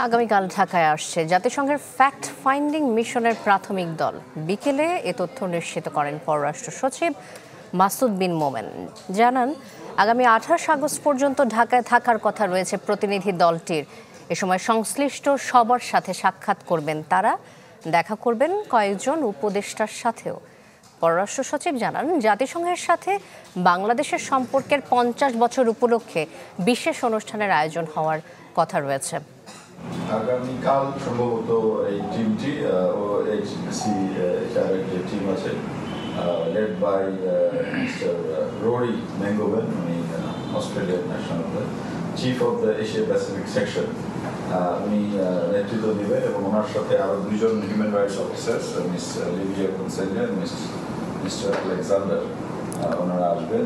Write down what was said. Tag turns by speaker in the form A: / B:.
A: আগামীকাল ঢাকায় আসছে জাতিসংঘের ফ্যাক্ট ফাইন্ডিং মিশনের প্রাথমিক দল। বিকেলে এ তথ্য নিশ্চিত করেন পররাষ্ট্র সচিব মাসুদ বিন মোমেন। জানান, আগামী 28 আগস্ট পর্যন্ত ঢাকায় থাকার কথা রয়েছে প্রতিনিধি দলটির। এ সময় সংশ্লিষ্ট সবার সাথে সাক্ষাৎ করবেন তারা, দেখা করবেন কয়েকজন উপদেষ্টার সাথেও। পররাষ্ট্র সচিব জানান, জাতিসংঘের সাথে বাংলাদেশের সম্পর্কের 50 বছর উপলক্ষে বিশেষ অনুষ্ঠানের আয়োজন হওয়ার কথা রয়েছে।
B: আগামীকাল সম্ভবত এই টিমটি এইচসি একটি টিম আছে led by Mr. Rory Mengovan, উনি Australian national chief of the Asia Pacific section. উনি নেতৃত্ব দিবেন এবং ওনার সাথে আরো দুজন human rights officers, miss Livia Concelia, mister Alexander, ওনারা আসবেন।